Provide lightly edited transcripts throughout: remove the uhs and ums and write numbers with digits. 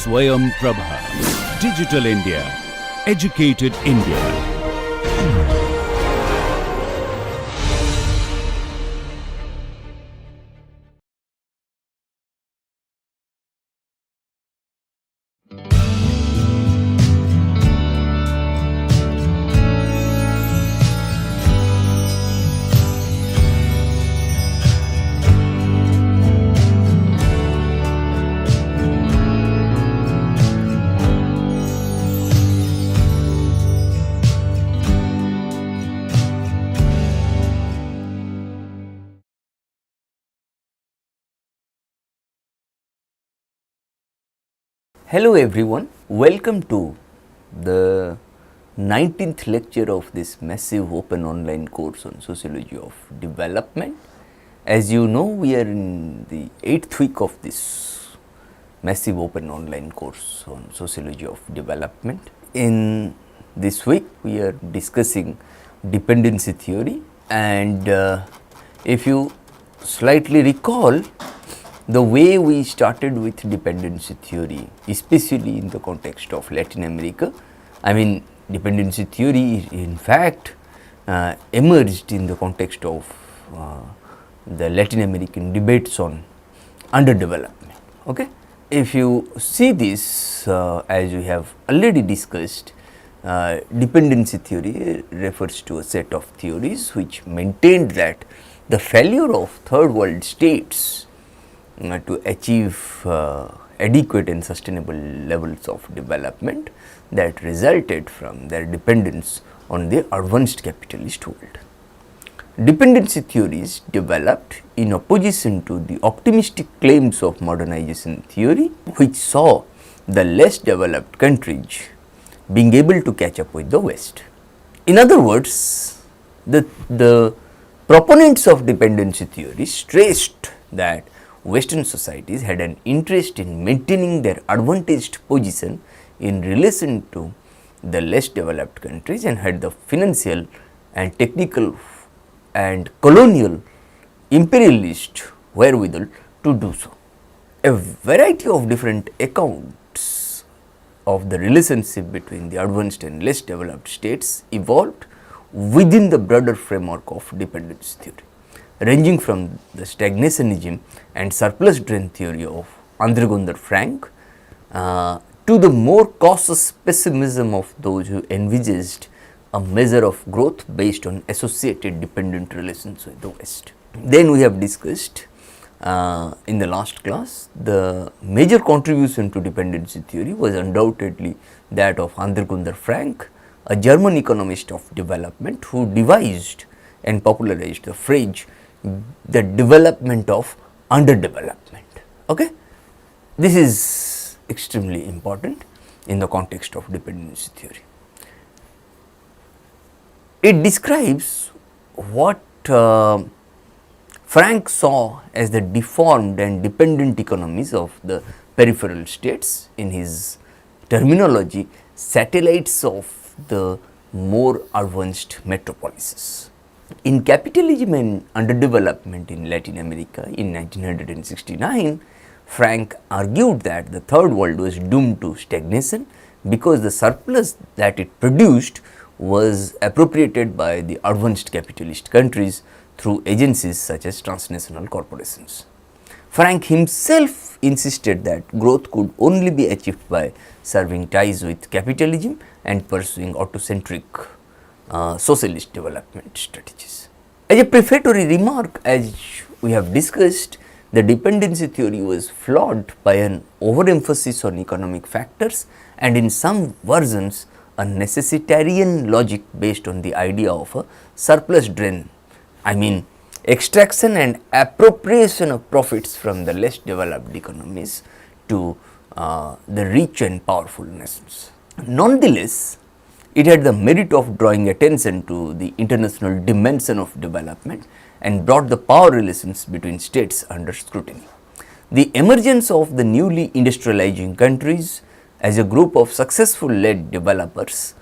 Swayam Prabha. Digital India. Educated India. Hello everyone, welcome to the 19th lecture of this massive open online course on Sociology of Development. As you know, we are in the 8th week of this massive open online course on Sociology of Development. In this week, we are discussing dependency theory, and if you slightly recall, the way we started with dependency theory, especially in the context of Latin America, dependency theory in fact emerged in the context of the Latin American debates on underdevelopment. Okay? If you see this, as we have already discussed, dependency theory refers to a set of theories which maintained that the failure of third world states to achieve adequate and sustainable levels of development that resulted from their dependence on the advanced capitalist world. Dependency theories developed in opposition to the optimistic claims of modernization theory, which saw the less developed countries being able to catch up with the West. In other words, the proponents of dependency theory stressed that Western societies had an interest in maintaining their advantaged position in relation to the less developed countries and had the financial and technical and colonial imperialist wherewithal to do so. A variety of different accounts of the relationship between the advanced and less developed states evolved within the broader framework of dependency theory, ranging from the stagnationism and surplus drain theory of Andre Frank to the more cautious pessimism of those who envisaged a measure of growth based on associated dependent relations with the West. Then we have discussed in the last class, the major contribution to dependency theory was undoubtedly that of Andre Frank, a German economist of development who devised and popularized the phrase the development of underdevelopment. Okay? This is extremely important in the context of dependency theory. It describes what Frank saw as the deformed and dependent economies of the peripheral states, in his terminology, satellites of the more advanced metropolises. In Capitalism and Underdevelopment in Latin America in 1969, Frank argued that the third world was doomed to stagnation because the surplus that it produced was appropriated by the advanced capitalist countries through agencies such as transnational corporations. Frank himself insisted that growth could only be achieved by serving ties with capitalism and pursuing autocentric socialist development strategies. As a prefatory remark, as we have discussed, the dependency theory was flawed by an overemphasis on economic factors and in some versions a necessitarian logic based on the idea of a surplus drain, extraction and appropriation of profits from the less developed economies to the rich and powerful nations. Nonetheless, it had the merit of drawing attention to the international dimension of development and brought the power relations between states under scrutiny. The emergence of the newly industrializing countries as a group of successful led developers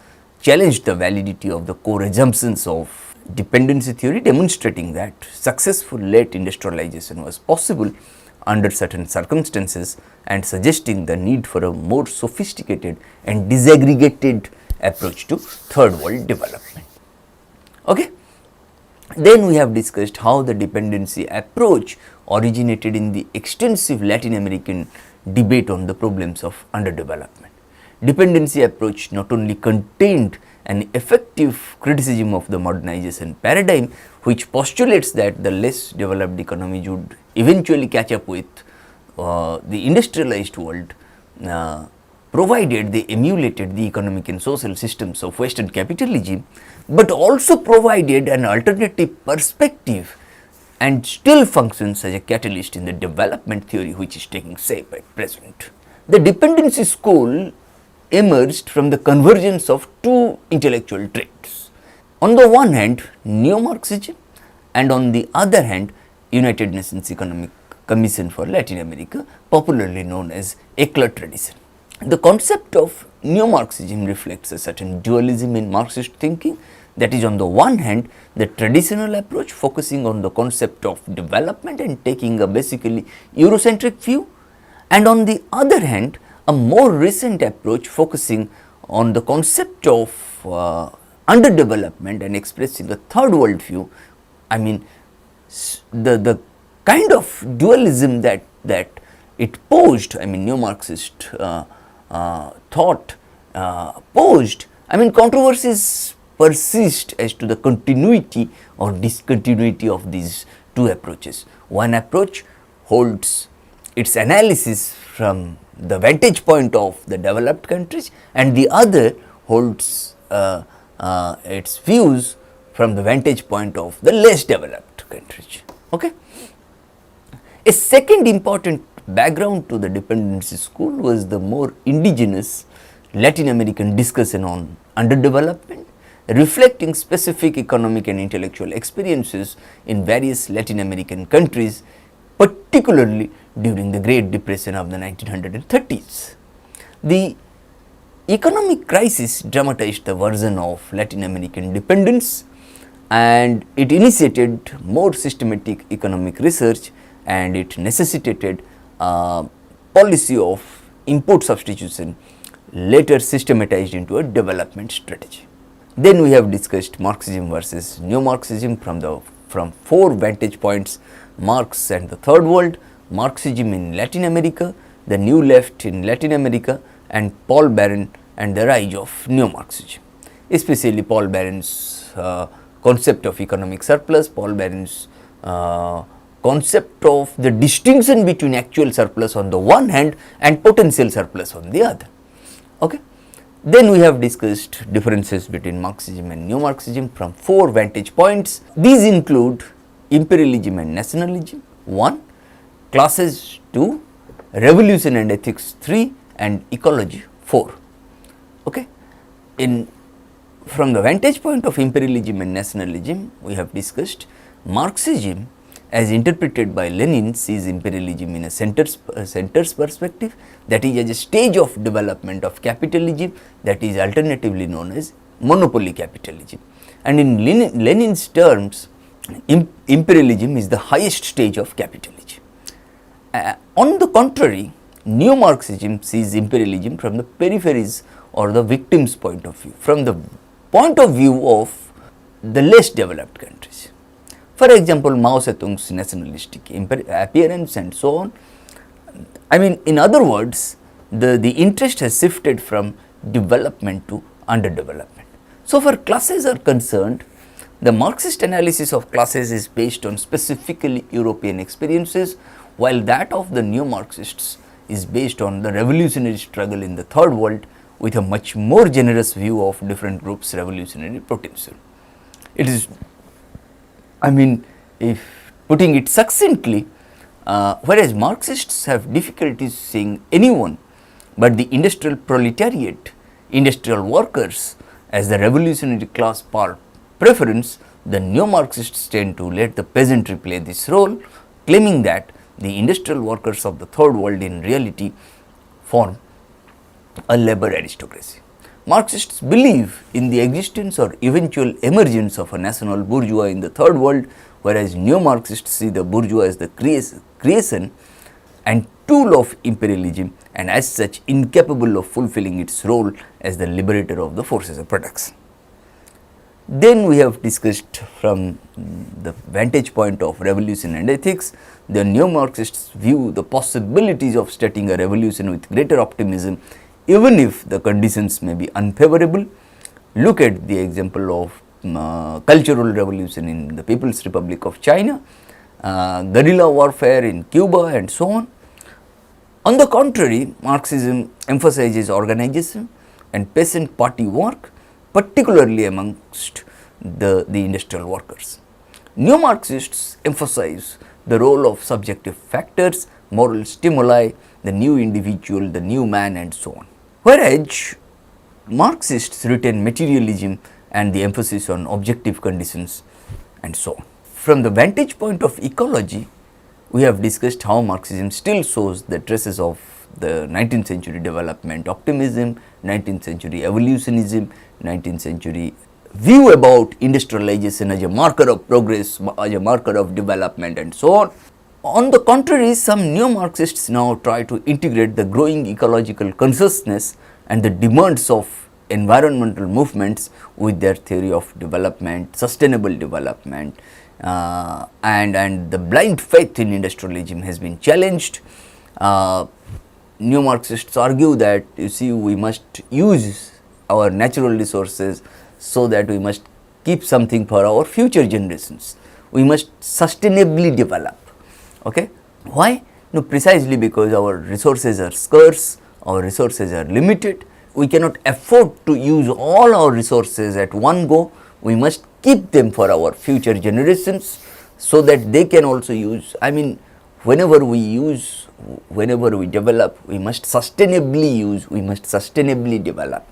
challenged the validity of the core assumptions of dependency theory demonstrating that successful late industrialization was possible under certain circumstances and suggesting the need for a more sophisticated and disaggregated approach to third world development. Okay. Then we have discussed how the dependency approach originated in the extensive Latin American debate on the problems of underdevelopment. Dependency approach not only contained an effective criticism of the modernization paradigm, which postulates that the less developed economies would eventually catch up with the industrialized world, provided they emulated the economic and social systems of Western capitalism, but also provided an alternative perspective and still functions as a catalyst in the development theory which is taking shape at present. The dependency school emerged from the convergence of two intellectual traits. On the one hand, neo-Marxism, and on the other hand, United Nations Economic Commission for Latin America, popularly known as ECLA tradition. The concept of neo-Marxism reflects a certain dualism in Marxist thinking, that is, on the one hand, the traditional approach focusing on the concept of development and taking a basically Eurocentric view, and on the other hand, a more recent approach focusing on the concept of underdevelopment and expressing a third world view. I mean, the kind of dualism that it posed, I mean, neo-Marxist thought posed, I mean, controversies persist as to the continuity or discontinuity of these two approaches. One approach holds its analysis from the vantage point of the developed countries, and the other holds its views from the vantage point of the less developed countries. Okay. A second important background to the dependency school was the more indigenous Latin American discussion on underdevelopment, reflecting specific economic and intellectual experiences in various Latin American countries, particularly during the Great Depression of the 1930s. The economic crisis dramatized the version of Latin American dependence, and it initiated more systematic economic research, and it necessitated a policy of import substitution, later systematized into a development strategy. Then we have discussed Marxism versus neo-Marxism from four vantage points: Marx and the Third World, Marxism in Latin America, the New Left in Latin America, and Paul Baran and the rise of neo-Marxism. Especially Paul Baran's concept of economic surplus, Paul Baran's concept of the distinction between actual surplus on the one hand and potential surplus on the other. Okay. Then we have discussed differences between Marxism and neo-Marxism from four vantage points. These include imperialism and nationalism 1, classes 2, revolution and ethics 3, and ecology 4. Okay. From the vantage point of imperialism and nationalism, we have discussed Marxism as interpreted by Lenin sees imperialism in a centers perspective, that is as a stage of development of capitalism that is alternatively known as monopoly capitalism. And in Lenin's terms, imperialism is the highest stage of capitalism. On the contrary, neo-Marxism sees imperialism from the peripheries or the victim's point of view, from the point of view of the less developed countries. For example, Mao Zedong's nationalistic appearance and so on. I mean, in other words, the interest has shifted from development to underdevelopment. So, far classes are concerned, the Marxist analysis of classes is based on specifically European experiences, while that of the neo-Marxists is based on the revolutionary struggle in the Third World with a much more generous view of different groups' revolutionary potential. It is, I mean, if putting it succinctly, whereas Marxists have difficulties seeing anyone but the industrial proletariat, industrial workers as the revolutionary class par preference, the neo-Marxists tend to let the peasantry play this role, claiming that the industrial workers of the Third World in reality form a labor aristocracy. Marxists believe in the existence or eventual emergence of a national bourgeois in the third world, whereas neo-Marxists see the bourgeois as the creation and tool of imperialism, and as such incapable of fulfilling its role as the liberator of the forces of production. Then we have discussed from the vantage point of revolution and ethics. The neo-Marxists view the possibilities of starting a revolution with greater optimism, even if the conditions may be unfavorable. Look at the example of cultural revolution in the People's Republic of China, guerrilla warfare in Cuba, and so on. On the contrary, Marxism emphasizes organization and peasant party work, particularly amongst the industrial workers. Neo-Marxists emphasize the role of subjective factors, moral stimuli, the new individual, the new man, and so on. Whereas Marxists retain materialism and the emphasis on objective conditions and so on. From the vantage point of ecology, we have discussed how Marxism still shows the traces of the 19th century development optimism, 19th century evolutionism, 19th century view about industrialization as a marker of progress, as a marker of development, and so on. On the contrary, some neo-Marxists now try to integrate the growing ecological consciousness and the demands of environmental movements with their theory of development, sustainable development, and the blind faith in industrialism has been challenged. Neo-Marxists argue that, you see, we must use our natural resources so that we must keep something for our future generations. We must sustainably develop. Okay? Why? No, precisely because our resources are scarce, our resources are limited. We cannot afford to use all our resources at one go. We must keep them for our future generations so that they can also use. I mean, whenever we develop, we must sustainably use, we must sustainably develop.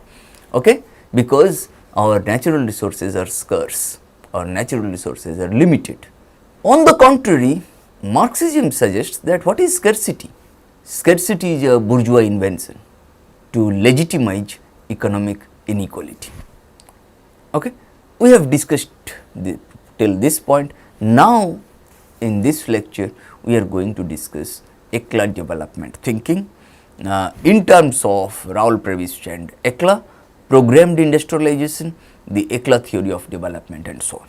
Okay? Because our natural resources are scarce, our natural resources are limited. On the contrary, Marxism suggests that what is scarcity? Scarcity is a bourgeois invention to legitimize economic inequality. Okay? We have discussed till this point. Now, in this lecture, we are going to discuss Ekla development thinking in terms of Raoul Prebisch and Ekla, programmed industrialization, the Ekla theory of development, and so on.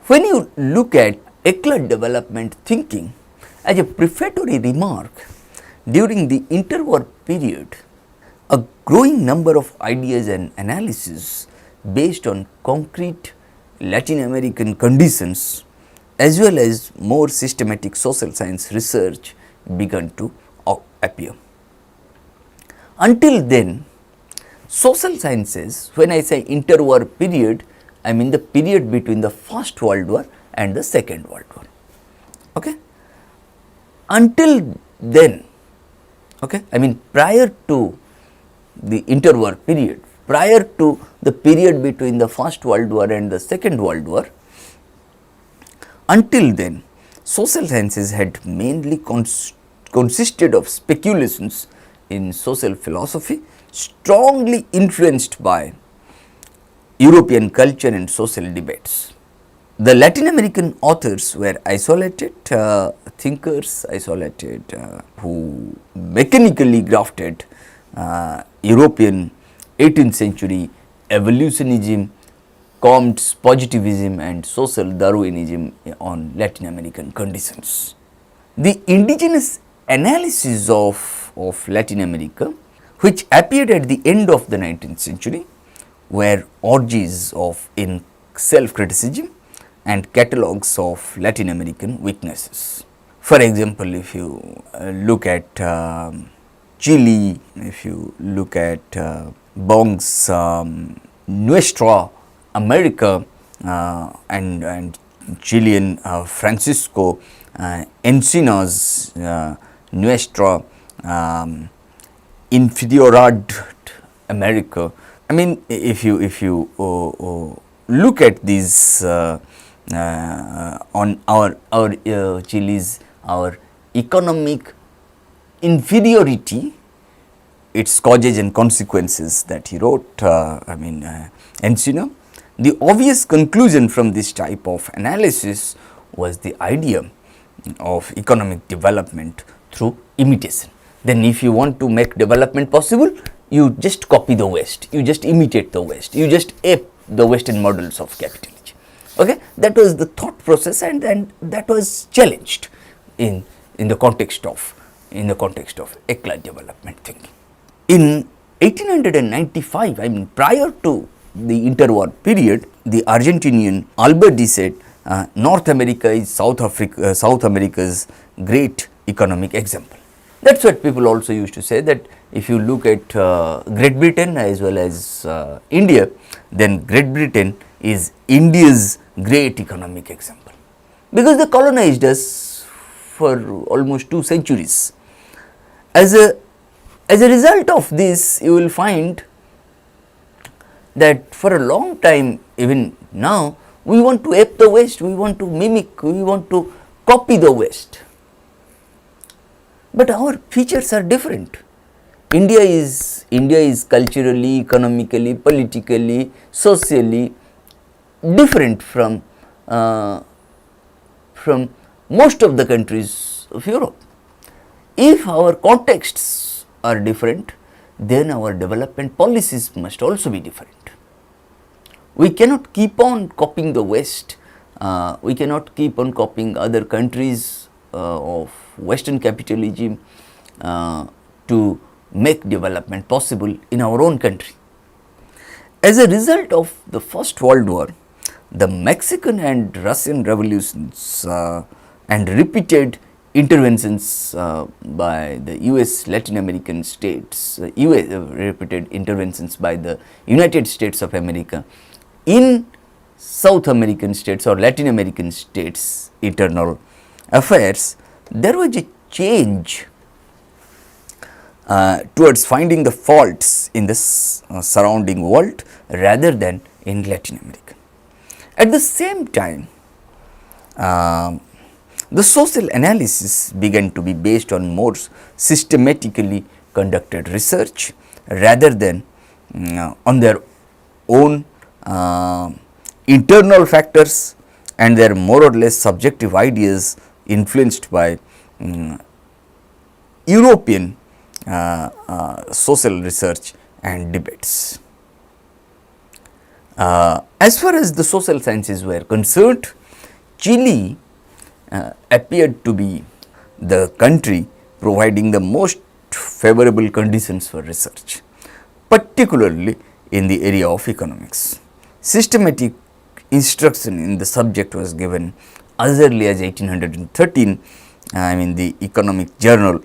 When you look at Ekla development thinking, as a prefatory remark, during the interwar period, a growing number of ideas and analyses based on concrete Latin American conditions as well as more systematic social science research began to appear. Until then, social sciences, when I say interwar period, I mean the period between the First World War and the Second World War. Okay? Until then, okay, I mean prior to the interwar period, prior to the period between the First World War and the Second World War, until then, social sciences had mainly consisted of speculations in social philosophy, strongly influenced by European culture and social debates. The Latin American authors were isolated thinkers, who mechanically grafted European 18th century evolutionism, Comte's positivism, and social Darwinism on Latin American conditions. The indigenous analysis of Latin America, which appeared at the end of the 19th century, were orgies in self-criticism and catalogues of Latin American weaknesses. For example, if you look at Chile, if you look at Bong's Nuestra America and Chilean Francisco Encina's Nuestra Inferioridad America. I mean, if you look at these on our Chile's economic inferiority its causes and consequences that he wrote, Encino. The obvious conclusion from this type of analysis was the idea of economic development through imitation. Then if you want to make development possible, you just copy the West, you just imitate the West, you just ape the Western models of capitalism. Okay, that was the thought process, and that was challenged in the context of ECLA development thinking. In 1895, prior to the interwar period, the Argentinian Alberti said North America is South America's great economic example. That's what people also used to say, that if you look at Great Britain as well as India, then Great Britain is India's great economic example, because they colonized us for almost 2 centuries. As a result of this, you will find that for a long time, even now, we want to ape the West, we want to mimic, we want to copy the West. But our features are different. India is culturally, economically, politically, socially different from most of the countries of Europe. If our contexts are different, then our development policies must also be different. We cannot keep on copying the West, we cannot keep on copying other countries of Western capitalism to make development possible in our own country. As a result of the First World War, the Mexican and Russian revolutions and repeated interventions by the US Latin American states, repeated interventions by the United States of America in South American states or Latin American states' internal affairs, there was a change towards finding the faults in the surrounding world rather than in Latin America. At the same time, the social analysis began to be based on more systematically conducted research rather than on their own internal factors and their more or less subjective ideas influenced by European social research and debates. As far as the social sciences were concerned, Chile appeared to be the country providing the most favorable conditions for research, particularly in the area of economics. Systematic instruction in the subject was given as early as 1813. The economic journal,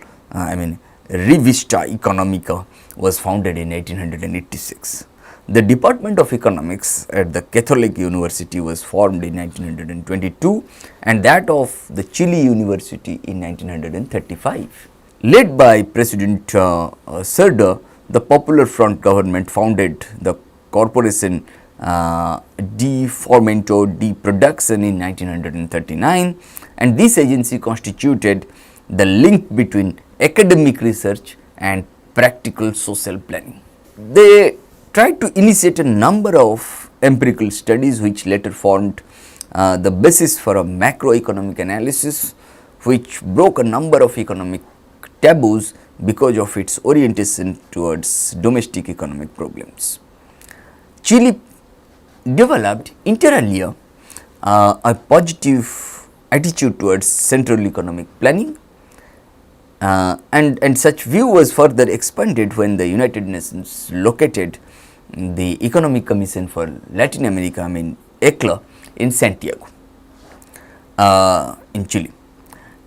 Revista Economica, was founded in 1886. The Department of Economics at the Catholic University was formed in 1922 and that of the Chile University in 1935. Led by President Cerda, the Popular Front government founded the Corporación de Fomento de Producción in 1939, and this agency constituted the link between academic research and practical social planning. They tried to initiate a number of empirical studies which later formed the basis for a macroeconomic analysis which broke a number of economic taboos because of its orientation towards domestic economic problems. Chile developed inter alia a positive attitude towards central economic planning, and such view was further expanded when the United Nations located the Economic Commission for Latin America, ECLA, in Santiago, in Chile.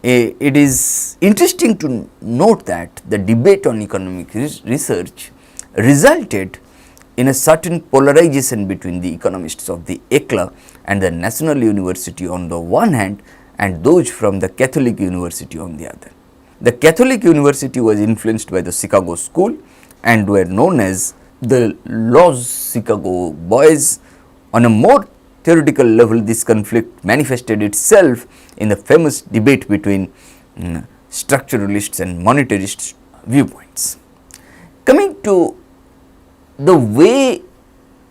It is interesting to note that the debate on economic research resulted in a certain polarization between the economists of the ECLA and the National University on the one hand and those from the Catholic University on the other. The Catholic University was influenced by the Chicago School and were known as the Los Chicago Boys. On a more theoretical level, this conflict manifested itself in the famous debate between structuralists and monetarists viewpoints. Coming to the way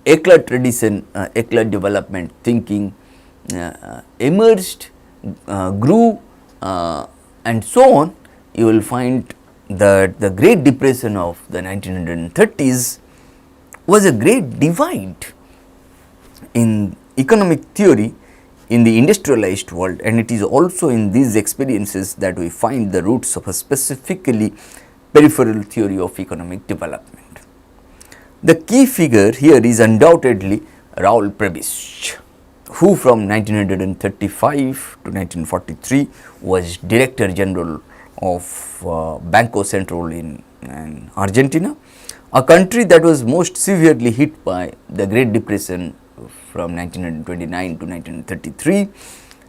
Ekla tradition, Ekla development thinking emerged, grew and so on, you will find that the Great Depression of the 1930s was a great divide in economic theory in the industrialized world, and it is also in these experiences that we find the roots of a specifically peripheral theory of economic development. The key figure here is undoubtedly Raoul Prebisch, who from 1935 to 1943 was Director General of Banco Central in Argentina, a country that was most severely hit by the Great Depression from 1929 to 1933.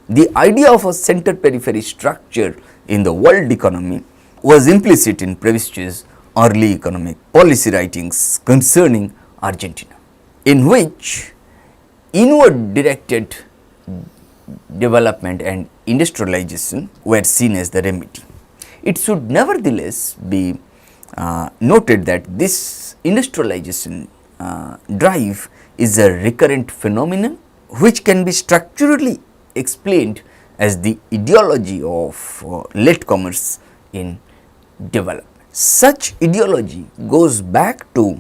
The idea of a center periphery structure in the world economy was implicit in Prebisch's early economic policy writings concerning Argentina, in which inward directed development and industrialization were seen as the remedy. It should nevertheless be noted that this industrialization drive is a recurrent phenomenon which can be structurally explained as the ideology of latecomers in development. Such ideology goes back to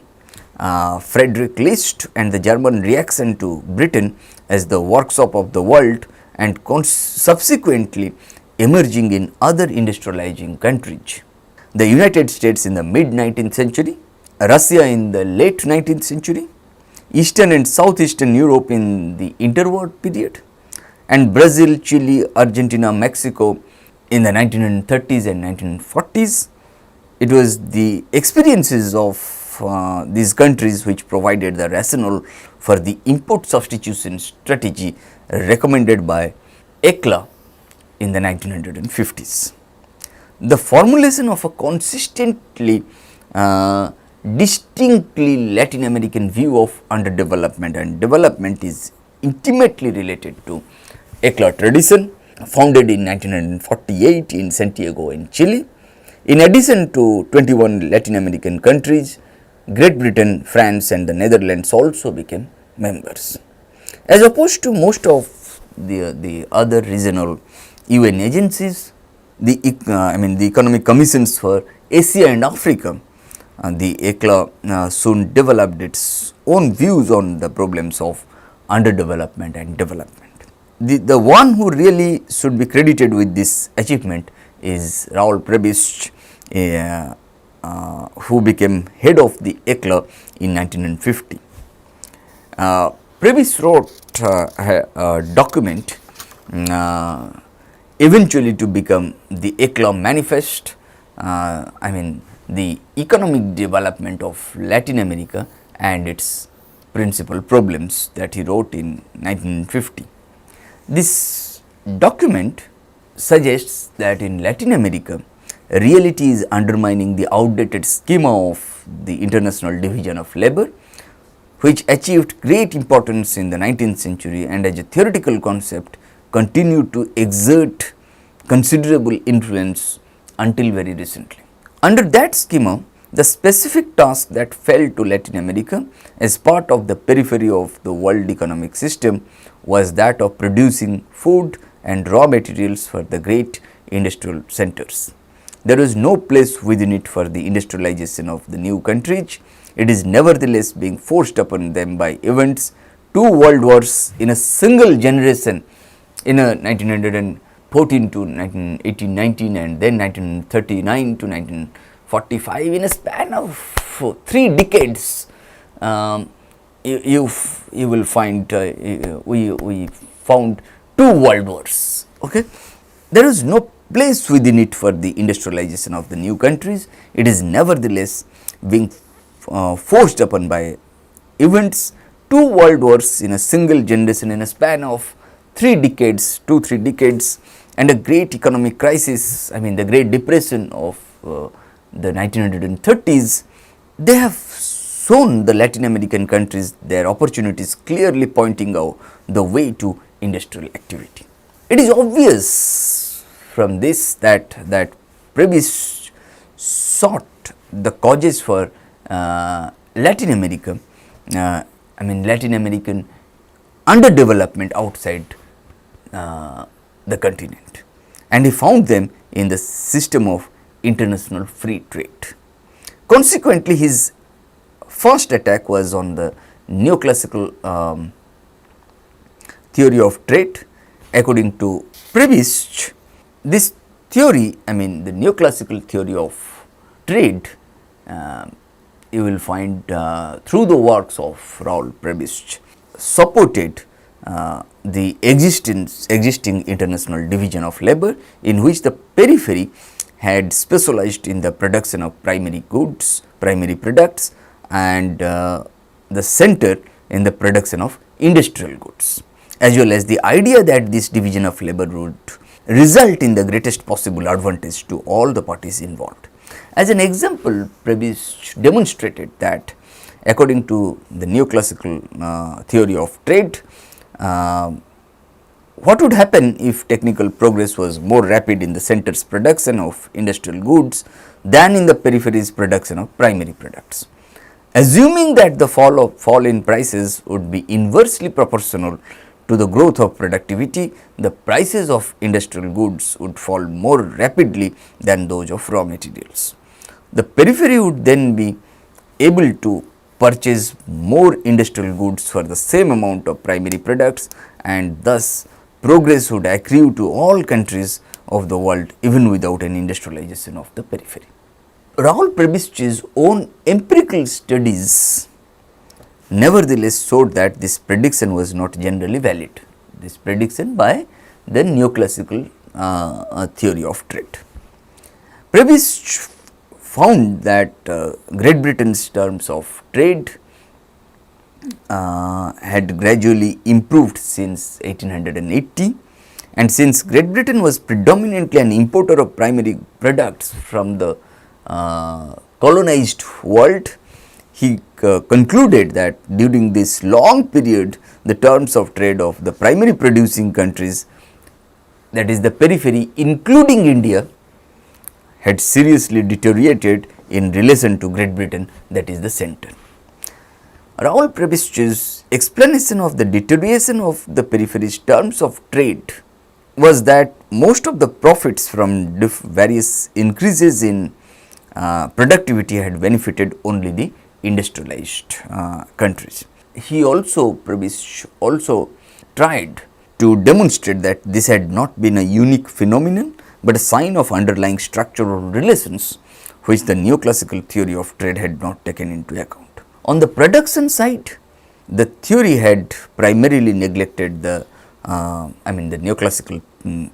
Friedrich List and the German reaction to Britain as the workshop of the world, and subsequently emerging in other industrializing countries. The United States in the mid 19th century, Russia in the late 19th century, Eastern and Southeastern Europe in the interwar period, and Brazil, Chile, Argentina, Mexico in the 1930s and 1940s. It was the experiences of these countries which provided the rationale for the import substitution strategy recommended by Ekla in the 1950s. The formulation of a consistently distinctly Latin American view of underdevelopment and development is intimately related to Ekla tradition, founded in 1948 in Santiago in Chile. In addition to 21 Latin American countries, Great Britain, France and the Netherlands also became members. As opposed to most of the other regional UN agencies, the economic commissions for Asia and Africa, the ECLA soon developed its own views on the problems of underdevelopment and development. The one who really should be credited with this achievement is Raoul Prebisch, who became head of the ECLA in 1950. Prebisch wrote a document eventually to become the ECLA Manifest, the economic development of Latin America and its principal problems, that he wrote in 1950. This document suggests that in Latin America, reality is undermining the outdated schema of the International Division of Labor, which achieved great importance in the 19th century and as a theoretical concept continued to exert considerable influence until very recently. Under that schema, the specific task that fell to Latin America as part of the periphery of the world economic system was that of producing food and raw materials for the great industrial centers. There was no place within it for the industrialization of the new countries. It is nevertheless being forced upon them by events, 2 world wars in a single generation, in a 1914 to 1819 and then 1939 to 1945, in a span of 3 decades. You will find we found 2 world wars. Okay, there is no place within it for the industrialization of the new countries. It is nevertheless being forced upon by events, 2 world wars in a single generation, in a span of 3 decades, 2-3 decades, and a great economic crisis, the Great Depression of the 1930s. They have shown the Latin American countries their opportunities, clearly pointing out the way to industrial activity. It is obvious from this that Prebisch sought the causes for Latin America, Latin American underdevelopment outside the continent, and he found them in the system of international free trade. Consequently, his first attack was on the neoclassical theory of trade. According to Prebisch, this theory, the neoclassical theory of trade, you will find through the works of Raoul Prebisch, supported the existing international division of labor, in which the periphery had specialized in the production of primary goods, primary products, and the center in the production of industrial goods, as well as the idea that this division of labor would result in the greatest possible advantage to all the parties involved. As an example, Prebisch demonstrated that according to the neoclassical theory of trade, what would happen if technical progress was more rapid in the center's production of industrial goods than in the periphery's production of primary products. Assuming that the fall in prices would be inversely proportional to the growth of productivity, the prices of industrial goods would fall more rapidly than those of raw materials. The periphery would then be able to purchase more industrial goods for the same amount of primary products, and thus progress would accrue to all countries of the world even without an industrialization of the periphery. Raoul Prebisch's own empirical studies nevertheless showed that this prediction was not generally valid, this prediction by the neoclassical theory of trade. Prebisch found that Great Britain's terms of trade had gradually improved since 1880, and since Great Britain was predominantly an importer of primary products from the colonized world, he concluded that during this long period the terms of trade of the primary producing countries, that is the periphery including India, had seriously deteriorated in relation to Great Britain, that is the center. Raoul Prebisch's explanation of the deterioration of the periphery's terms of trade was that most of the profits from various increases in productivity had benefited only the industrialized countries. Prebisch also tried to demonstrate that this had not been a unique phenomenon, but a sign of underlying structural relations which the neoclassical theory of trade had not taken into account. On the production side, the theory had primarily neglected the neoclassical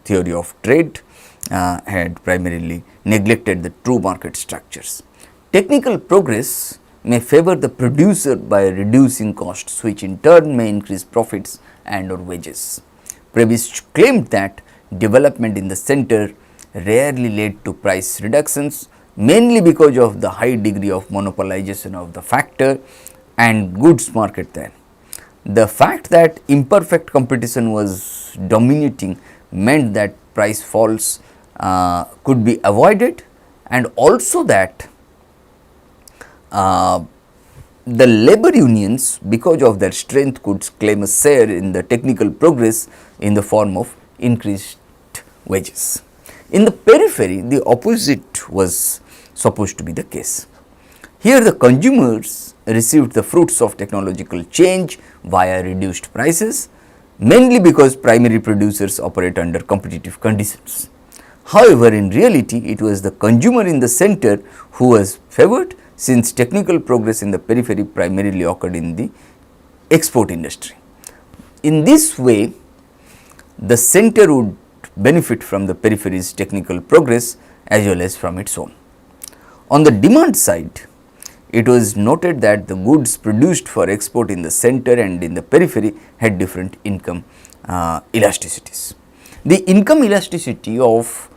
theory of trade had primarily neglected the true market structures. Technical progress may favor the producer by reducing costs, which in turn may increase profits and or wages. Prebisch claimed that development in the center rarely led to price reductions, mainly because of the high degree of monopolization of the factor and goods market there. The fact that imperfect competition was dominating meant that price falls could be avoided, and also that the labor unions, because of their strength, could claim a share in the technical progress in the form of increased wages. In the periphery, the opposite was supposed to be the case. Here the consumers received the fruits of technological change via reduced prices, mainly because primary producers operate under competitive conditions. However, in reality it was the consumer in the center who was favored, since technical progress in the periphery primarily occurred in the export industry. In this way, the center would benefit from the periphery's technical progress as well as from its own. On the demand side, it was noted that the goods produced for export in the center and in the periphery had different income elasticities. The income elasticity of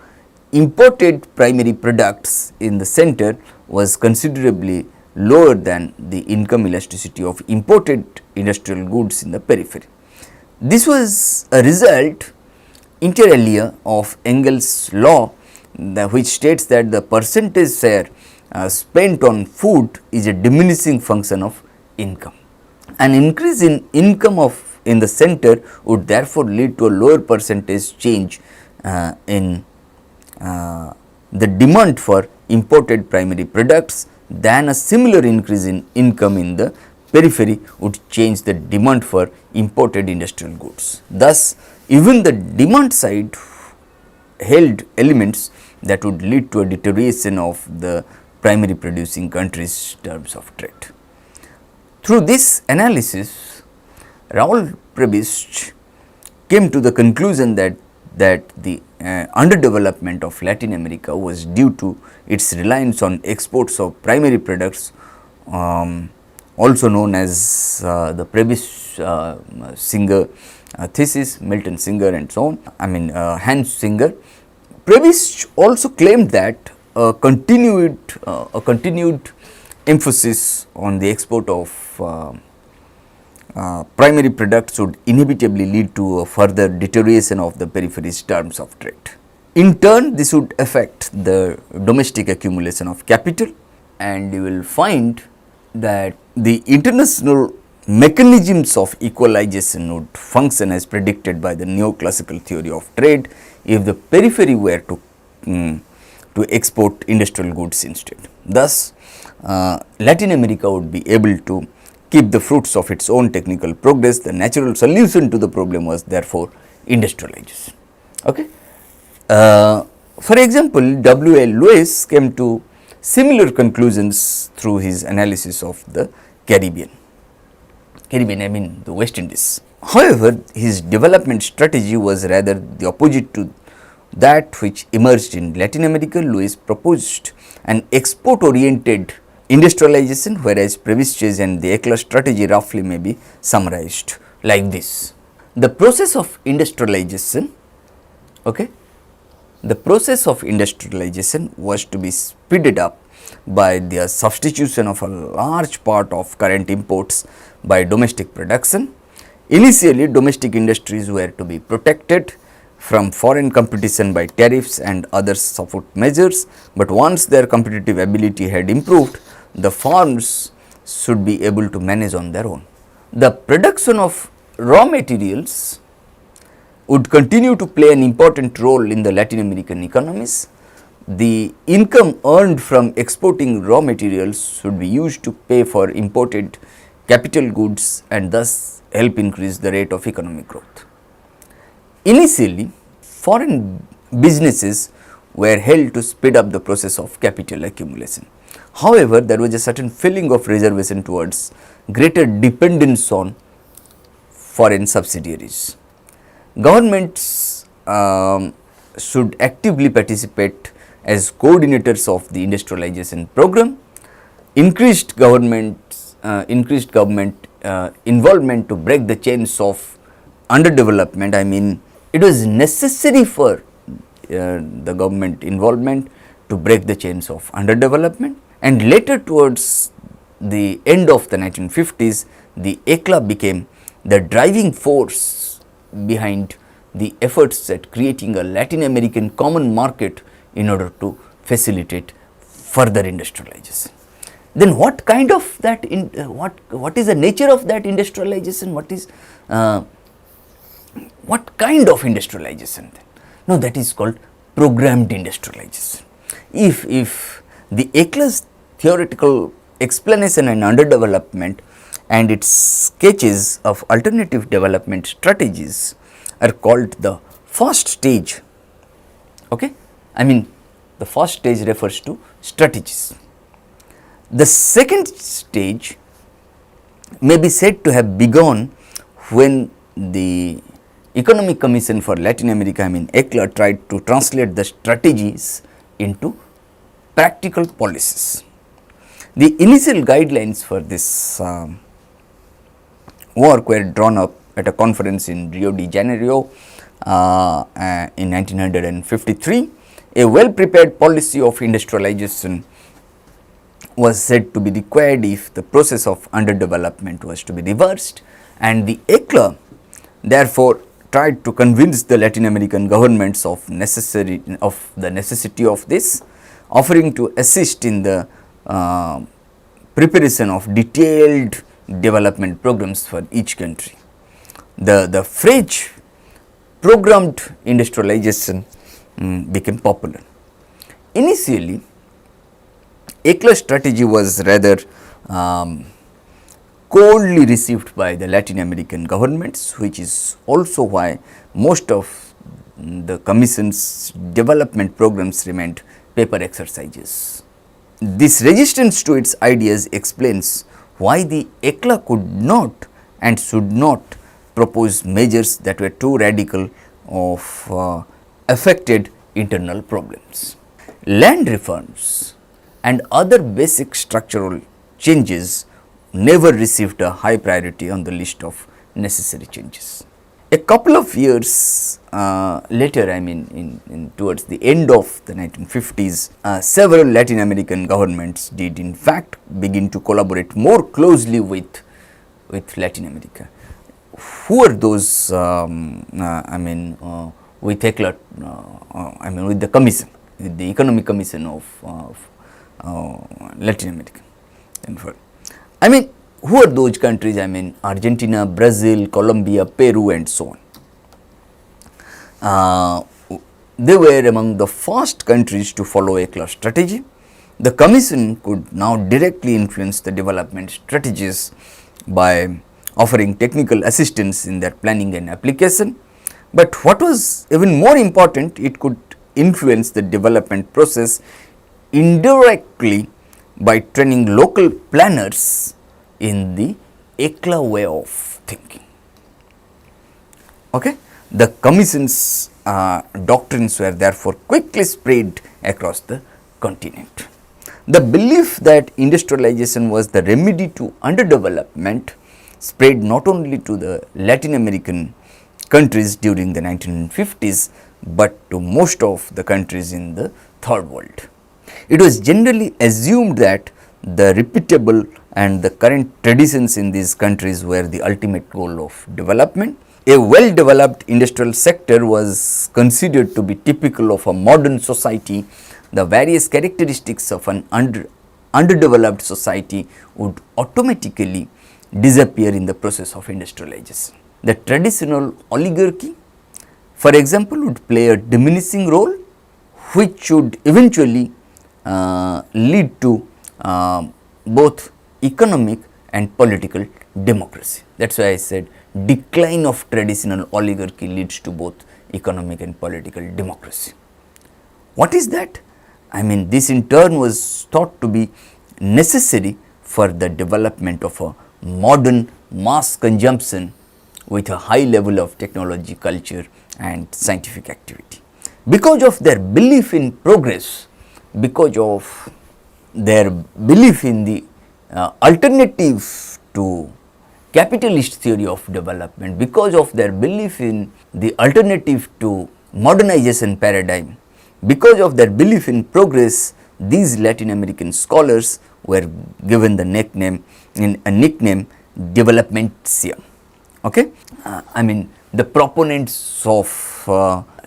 imported primary products in the center was considerably lower than the income elasticity of imported industrial goods in the periphery. This was a result inter alia of Engels' law, which states that the percentage share spent on food is a diminishing function of income. An increase in income in the center would therefore lead to a lower percentage change in the demand for imported primary products than a similar increase in income in the periphery would change the demand for imported industrial goods. Thus, even the demand side held elements that would lead to a deterioration of the primary producing countries' terms of trade. Through this analysis, Raul Prebisch came to the conclusion that the underdevelopment of Latin America was due to its reliance on exports of primary products, also known as the Prebisch-Singer thesis, Milton Singer and so on, Hans Singer. Prebisch also claimed that a continued emphasis on the export of primary products would inevitably lead to a further deterioration of the periphery's terms of trade. In turn, this would affect the domestic accumulation of capital, and you will find that the international mechanisms of equalization would function as predicted by the neoclassical theory of trade if the periphery were to export industrial goods instead. Thus, Latin America would be able to keep the fruits of its own technical progress. The natural solution to the problem was therefore industrialization. Okay. For example, W. L. Lewis came to similar conclusions through his analysis of the Caribbean, the West Indies. However, his development strategy was rather the opposite to that which emerged in Latin America. Lewis proposed an export-oriented industrialization, whereas Prebisch's and the Ekla strategy roughly may be summarized like this. The process of industrialization, was to be speeded up by the substitution of a large part of current imports by domestic production. Initially, domestic industries were to be protected from foreign competition by tariffs and other support measures, but once their competitive ability had improved, the firms should be able to manage on their own. The production of raw materials would continue to play an important role in the Latin American economies. The income earned from exporting raw materials should be used to pay for imported capital goods and thus help increase the rate of economic growth. Initially, foreign businesses were held to speed up the process of capital accumulation. However, there was a certain feeling of reservation towards greater dependence on foreign subsidiaries. Governments should actively participate as coordinators of the industrialization program. Increased government involvement to break the chains of underdevelopment. It was necessary for the government involvement to break the chains of underdevelopment, and later towards the end of the 1950s, the ECLA became the driving force behind the efforts at creating a Latin American common market in order to facilitate further industrialization. Then what kind of that what is the nature of that industrialization? What kind of industrialization then? No, that is called programmed industrialization. If the ECLA's theoretical explanation and underdevelopment and its sketches of alternative development strategies are called the first stage. The first stage refers to strategies. The second stage may be said to have begun when the Economic Commission for Latin America, ECLA, tried to translate the strategies into practical policies. The initial guidelines for this work were drawn up at a conference in Rio de Janeiro in 1953. A well prepared policy of industrialization was said to be required if the process of underdevelopment was to be reversed, and the ECLA therefore tried to convince the Latin American governments of the necessity of this, offering to assist in the preparation of detailed development programs for each country. The phrase programmed industrialization became popular. Initially, ECLA strategy was rather coldly received by the Latin American governments, which is also why most of the Commission's development programs remained paper exercises. This resistance to its ideas explains why the ECLA could not and should not propose measures that were too radical of affected internal problems. Land reforms and other basic structural changes never received a high priority on the list of necessary changes. A couple of years later, I mean in towards the end of the 1950s, several Latin American governments did in fact begin to collaborate more closely with Latin America. Who are those with ECLA, with the Commission, with the Economic Commission of Latin America. I mean, who are those countries? I mean, Argentina, Brazil, Colombia, Peru and so on. They were among the first countries to follow ECLA strategy. The Commission could now directly influence the development strategies by offering technical assistance in their planning and application. But what was even more important, it could influence the development process indirectly by training local planners in the ECLA way of thinking. Okay? The Commission's doctrines were therefore quickly spread across the continent. The belief that industrialization was the remedy to underdevelopment spread not only to the Latin American countries during the 1950s, but to most of the countries in the third world. It was generally assumed that the repeatable and the current traditions in these countries were the ultimate goal of development. A well developed industrial sector was considered to be typical of a modern society. The various characteristics of an underdeveloped society would automatically disappear in the process of industrialization. The traditional oligarchy, for example, would play a diminishing role, which should eventually lead to both economic and political democracy. That is why I said decline of traditional oligarchy leads to both economic and political democracy. What is that? I mean, this in turn was thought to be necessary for the development of a modern mass consumption with a high level of technology, culture and scientific activity. Because of their belief in progress, because of their belief in the alternative to capitalist theory of development, because of their belief in the alternative to modernization paradigm, because of their belief in progress, these Latin American scholars were given the nickname developmentia. Okay? I mean, the proponents of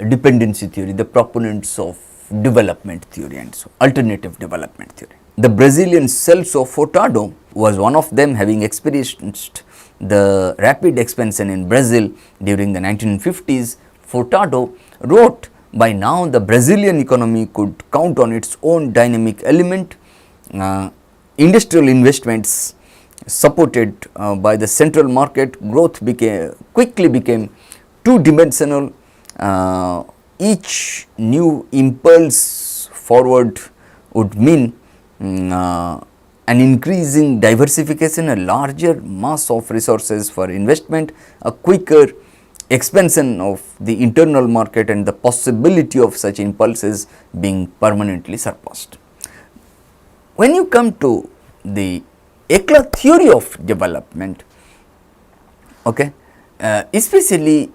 dependency theory, the proponents of development theory and so alternative development theory. The Brazilian Celso Furtado was one of them, having experienced the rapid expansion in Brazil during the 1950s. Furtado wrote, by now the Brazilian economy could count on its own dynamic element. Industrial investments supported by the central market growth quickly became two-dimensional. Each new impulse forward would mean an increasing diversification, a larger mass of resources for investment, a quicker expansion of the internal market and the possibility of such impulses being permanently surpassed. When you come to the ECLA theory of development, okay, especially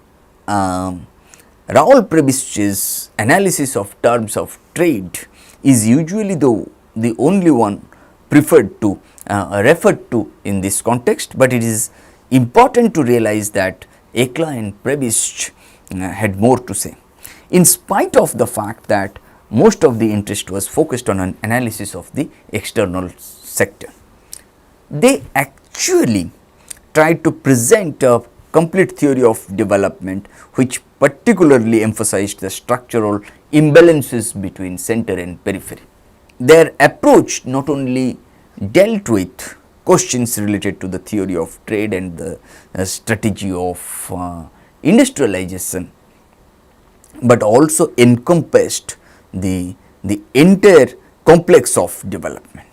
Raul Prebisch's analysis of terms of trade is usually the only one referred to in this context, but it is important to realize that ECLA and Prebisch had more to say. In spite of the fact that most of the interest was focused on an analysis of the external sector. They actually tried to present a complete theory of development which particularly emphasized the structural imbalances between center and periphery. Their approach not only dealt with questions related to the theory of trade and the strategy of industrialization, but also encompassed the entire complex of development.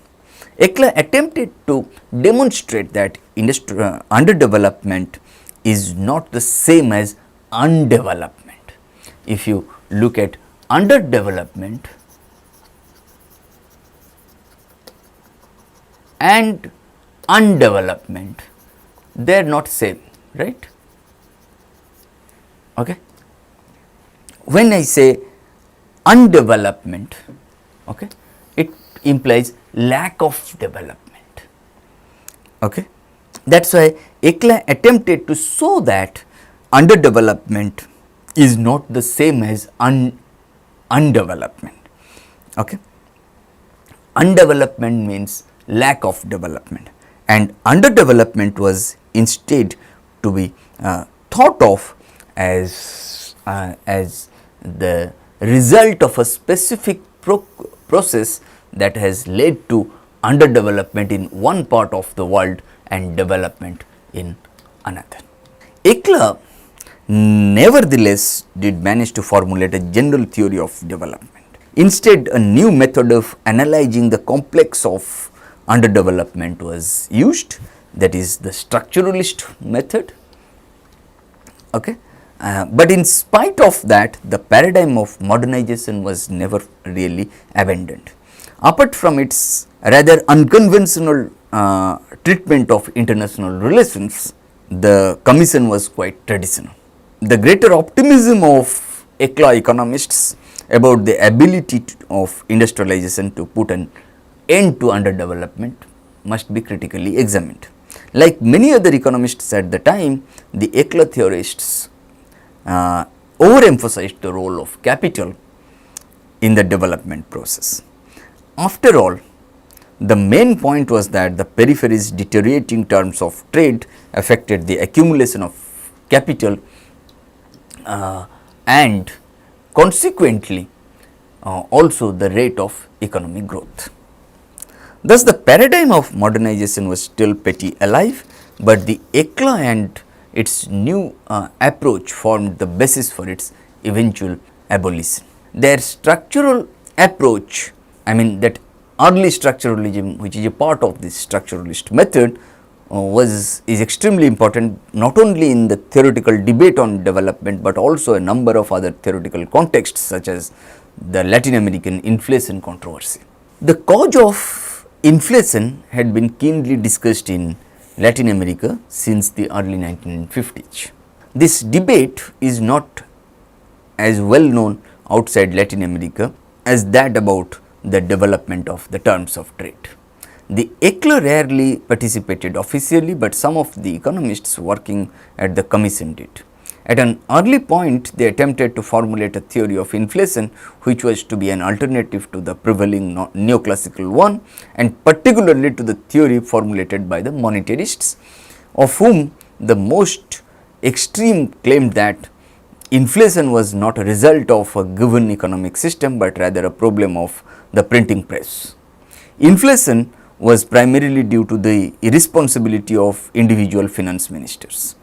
Ekla attempted to demonstrate that underdevelopment is not the same as undevelopment. If you look at underdevelopment and undevelopment, they are not same, right? Okay. When I say undevelopment, okay, it implies lack of development. Okay. That is why Ekla attempted to show that underdevelopment is not the same as undevelopment. Okay. Undevelopment means lack of development, and underdevelopment was instead to be thought of as the result of a specific process that has led to underdevelopment in one part of the world and development in another. Ekla nevertheless did manage to formulate a general theory of development. Instead, a new method of analyzing the complex of underdevelopment was used, that is the structuralist method. Okay. But in spite of that, the paradigm of modernization was never really abandoned. Apart from its rather unconventional treatment of international relations, the commission was quite traditional. The greater optimism of Ekla economists about the ability of industrialization to put an end to underdevelopment must be critically examined. Like many other economists at the time, the Ekla theorists overemphasized the role of capital in the development process. After all, the main point was that the periphery's deteriorating terms of trade affected the accumulation of capital and consequently also the rate of economic growth. Thus, the paradigm of modernization was still pretty alive, but the Ekla and its new approach formed the basis for its eventual abolition. Their structural approach, I mean that early structuralism, which is a part of this structuralist method, is extremely important not only in the theoretical debate on development, but also a number of other theoretical contexts such as the Latin American inflation controversy. The cause of inflation had been keenly discussed in Latin America since the early 1950s. This debate is not as well known outside Latin America as that about the development of the terms of trade. The Ekla rarely participated officially, but some of the economists working at the commission did. At an early point, they attempted to formulate a theory of inflation which was to be an alternative to the prevailing neoclassical one, and particularly to the theory formulated by the monetarists, of whom the most extreme claimed that inflation was not a result of a given economic system, but rather a problem of the printing press. Inflation was primarily due to the irresponsibility of individual finance ministers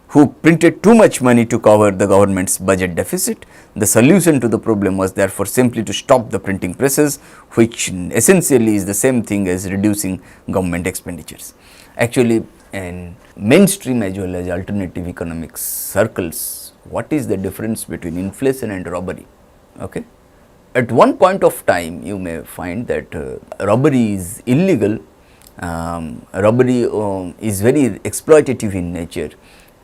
who printed too much money to cover the government's budget deficit. The solution to the problem was therefore simply to stop the printing presses, which essentially is the same thing as reducing government expenditures. Actually, in mainstream as well as alternative economics circles, what is the difference between inflation and robbery? Okay. At one point of time, you may find that robbery is illegal, robbery is very exploitative in nature.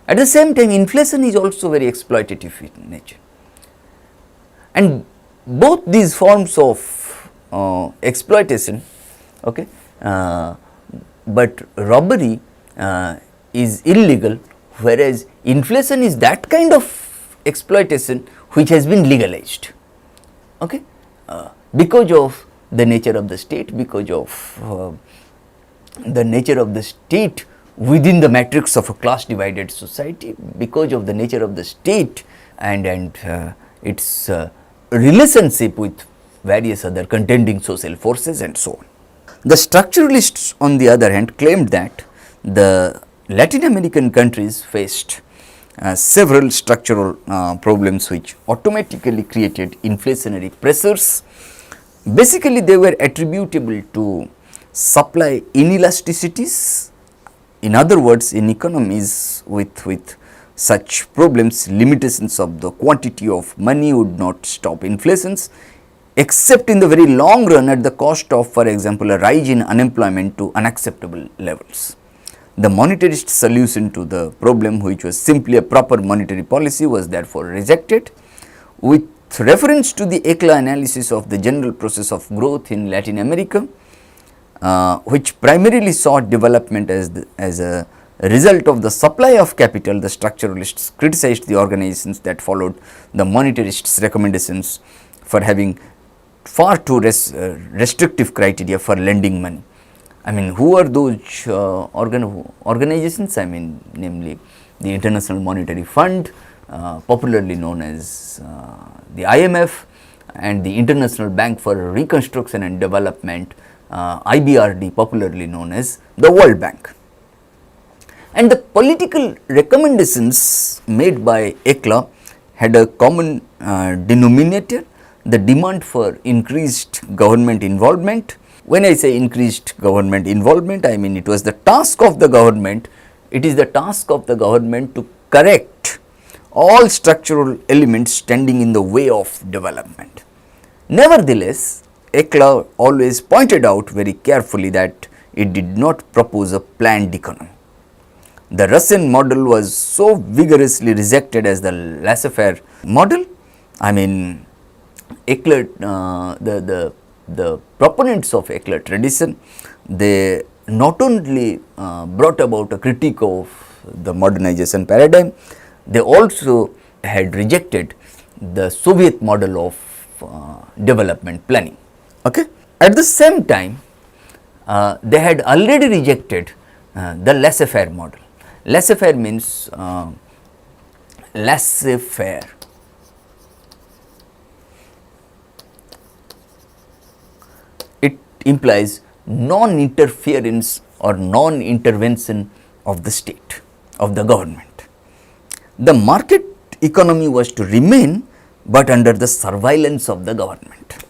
At the same time, inflation is also very exploitative in nature. And both these forms of exploitation, okay, but robbery is illegal, whereas inflation is that kind of exploitation which has been legalized. Okay. because of the nature of the state, because of the nature of the state within the matrix of a class divided society, because of the nature of the state and its relationship with various other contending social forces and so on. The structuralists on the other hand claimed that the Latin American countries faced several structural problems which automatically created inflationary pressures. Basically, they were attributable to supply inelasticities. In other words, in economies with such problems, limitations of the quantity of money would not stop inflations, except in the very long run at the cost of, for example, a rise in unemployment to unacceptable levels. The monetarist solution to the problem, which was simply a proper monetary policy, was therefore rejected. With reference to the ECLA analysis of the general process of growth in Latin America, which primarily sought development as a result of the supply of capital, the structuralists criticized the organizations that followed the monetarists' recommendations for having far too restrictive criteria for lending money. I mean, who are those organizations? I mean, namely the International Monetary Fund, popularly known as the IMF, and the International Bank for Reconstruction and Development, IBRD, popularly known as the World Bank. And the political recommendations made by ECLA had a common denominator, the demand for increased government involvement. When I say increased government involvement, I mean it was the task of the government, it is the task of the government to correct all structural elements standing in the way of development. Nevertheless, ECLA always pointed out very carefully that it did not propose a planned economy. The Russian model was so vigorously rejected as the laissez-faire model. I mean, ECLA, the proponents of ECLA tradition, they not only brought about a critique of the modernization paradigm, they also had rejected the Soviet model of development planning. Okay? At the same time, they had already rejected the laissez-faire model. Laissez-faire means laissez-faire. It implies non-interference or non-intervention of the state, of the government. The market economy was to remain, but under the surveillance of the government.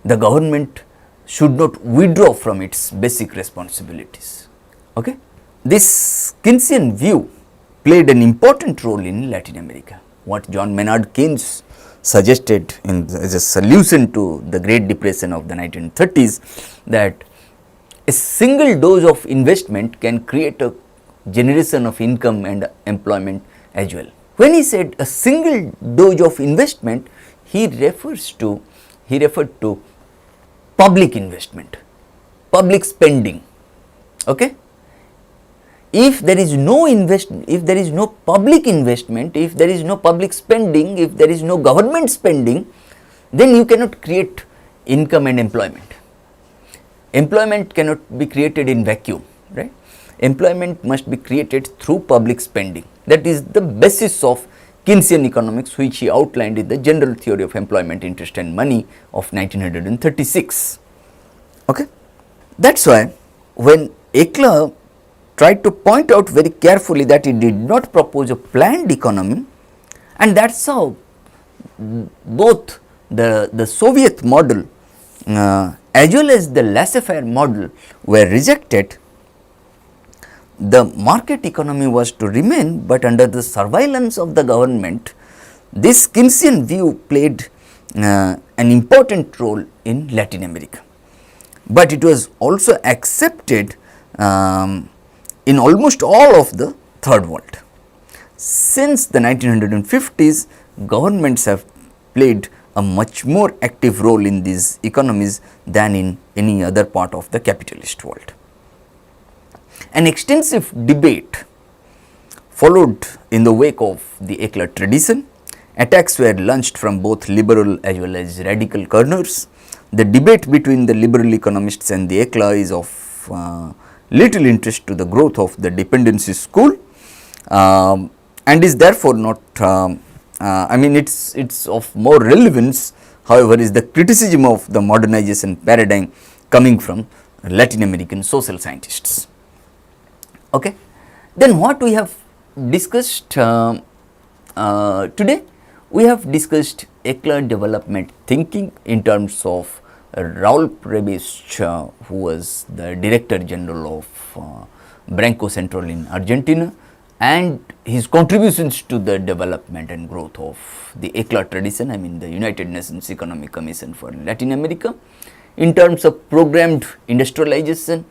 The government should not withdraw from its basic responsibilities. Okay? This Keynesian view played an important role in Latin America. What John Maynard Keynes suggested as a solution to the Great Depression of the 1930s, that a single dose of investment can create a generation of income and employment as well. When he said a single dose of investment, he referred to public investment, public spending. Okay? If there is no investment, if there is no public investment, if there is no public spending, if there is no government spending, then you cannot create income and employment. Employment cannot be created in vacuum, right? Employment must be created through public spending. That is the basis of Keynesian economics, which he outlined in the General Theory of Employment, Interest and Money of 1936. Okay? That's why when ECLA tried to point out very carefully that it did not propose a planned economy, and that's how both the Soviet model as well as the laissez-faire model were rejected. The market economy was to remain, but under the surveillance of the government. This Keynesian view played an important role in Latin America, but it was also accepted in almost all of the third world. Since the 1950s, governments have played a much more active role in these economies than in any other part of the capitalist world. An extensive debate followed in the wake of the ECLA tradition, Attacks were launched from both liberal as well as radical corners. The debate between the liberal economists and the ECLA is of little interest to the growth of the dependency school, and is therefore not, it's of more relevance, however, is the criticism of the modernization paradigm coming from Latin American social scientists. Okay. Then what we have discussed today? We have discussed ECLA development thinking in terms of Raul Prebisch, who was the Director General of Banco Central in Argentina, and his contributions to the development and growth of the ECLA tradition, the United Nations Economic Commission for Latin America, in terms of programmed industrialization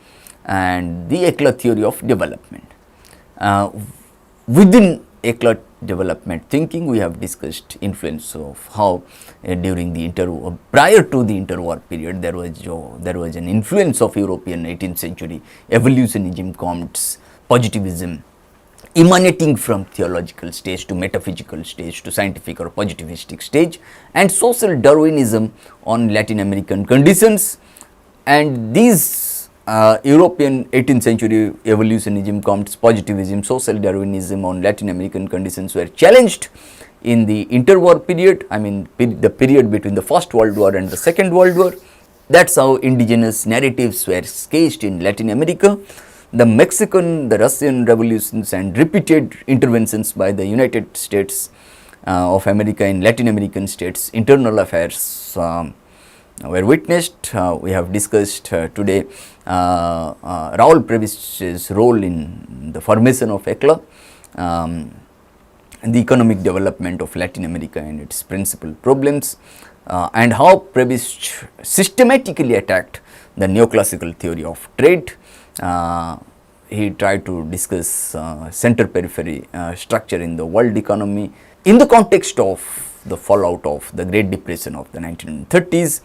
and the ECLA theory of development. Within ECLA development thinking, we have discussed influence of how during the prior to the interwar period, there was an influence of European 18th century evolutionism, Comte's positivism, emanating from theological stage to metaphysical stage to scientific or positivistic stage, and social Darwinism on Latin American conditions. And these European 18th century evolutionism, Comte's positivism, social Darwinism on Latin American conditions were challenged in the interwar period, the period between the First World War and the Second World War. That is how indigenous narratives were sketched in Latin America. The Mexican, the Russian revolutions and repeated interventions by the United States of America in Latin American states' internal affairs were witnessed. We have discussed today Raul Prebisch's role in the formation of ECLA, and the economic development of Latin America and its principal problems, and how Prebisch systematically attacked the neoclassical theory of trade. He tried to discuss center-periphery structure in the world economy in the context of the fallout of the Great Depression of the 1930s.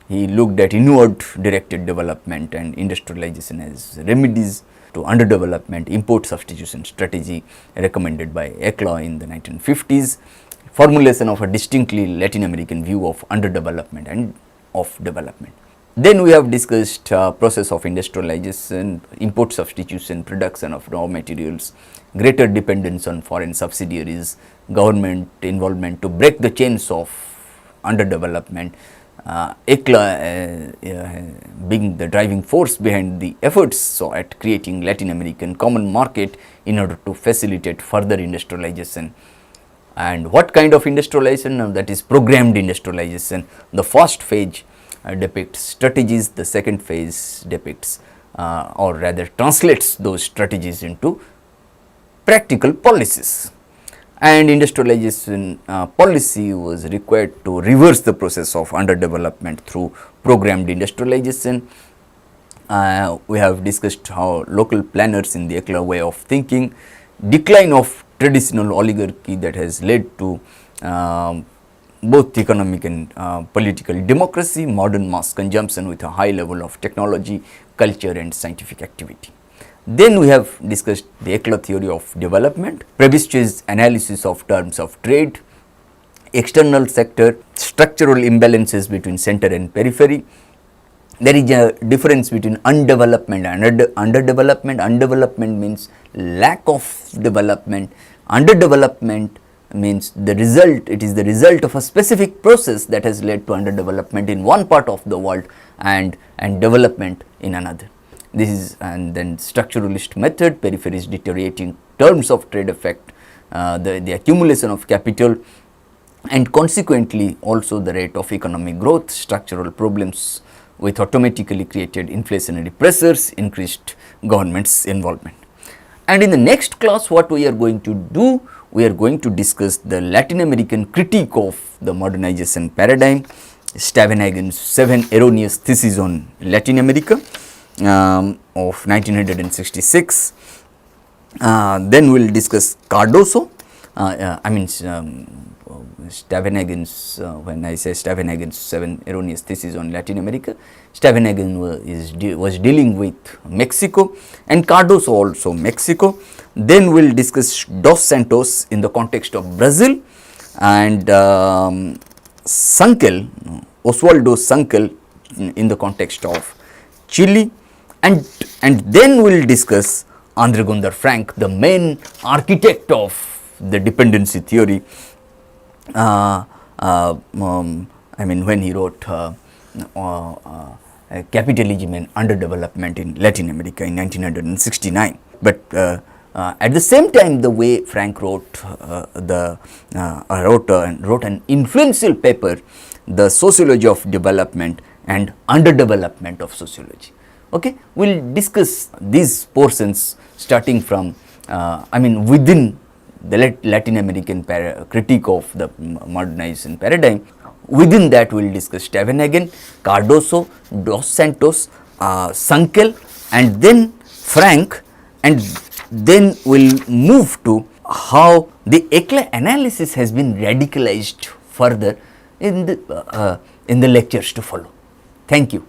He looked at inward directed development and industrialization as remedies to underdevelopment, import substitution strategy recommended by ECLA in the 1950s, formulation of a distinctly Latin American view of underdevelopment and of development. Then we have discussed process of industrialization, import substitution, production of raw materials, greater dependence on foreign subsidiaries, government involvement to break the chains of underdevelopment, ECLA being the driving force behind the efforts at creating Latin American common market in order to facilitate further industrialization. And what kind of industrialization? That is programmed industrialization. The first phase depicts strategies, the second phase depicts or rather translates those strategies into practical policies. And industrialization policy was required to reverse the process of underdevelopment through programmed industrialization. We have discussed how local planners in the ECLA way of thinking, decline of traditional oligarchy that has led to both economic and political democracy, modern mass consumption with a high level of technology, culture and scientific activity. Then we have discussed the ECLA theory of development, Prebisch's analysis of terms of trade, external sector, structural imbalances between center and periphery. There is a difference between undevelopment and underdevelopment. Undevelopment means lack of development. Underdevelopment means the result, it is the result of a specific process that has led to underdevelopment in one part of the world and development in another. This is, and then structuralist method, peripheries deteriorating terms of trade effect, the accumulation of capital and consequently also the rate of economic growth, structural problems with automatically created inflationary pressures, increased government's involvement. And in the next class what we are going to do, we are going to discuss the Latin American critique of the modernization paradigm, Stavenhagen's 7 erroneous theses on Latin America of 1966. Then we will discuss Cardoso, Stavenhagen's, when I say Stavenhagen's 7 erroneous theses on Latin America, Stavenhagen was dealing with Mexico and Cardoso also Mexico. Then we will discuss Dos Santos in the context of Brazil. and Sankel, Oswaldo Sankel in the context of Chile, and then we will discuss Andre Gunder Frank, the main architect of the dependency theory. I mean, when he wrote Capitalism and Underdevelopment in Latin America in 1969. But at the same time, the way Frank wrote wrote an influential paper, The Sociology of Development and Underdevelopment of Sociology. Okay, we will discuss these portions starting from within the Latin American critique of the modernization paradigm. Within that, we will discuss Stavenhagen, Cardoso, Dos Santos, Sankel, and then Frank, and then we will move to how the Ekla analysis has been radicalized further in the lectures to follow. Thank you.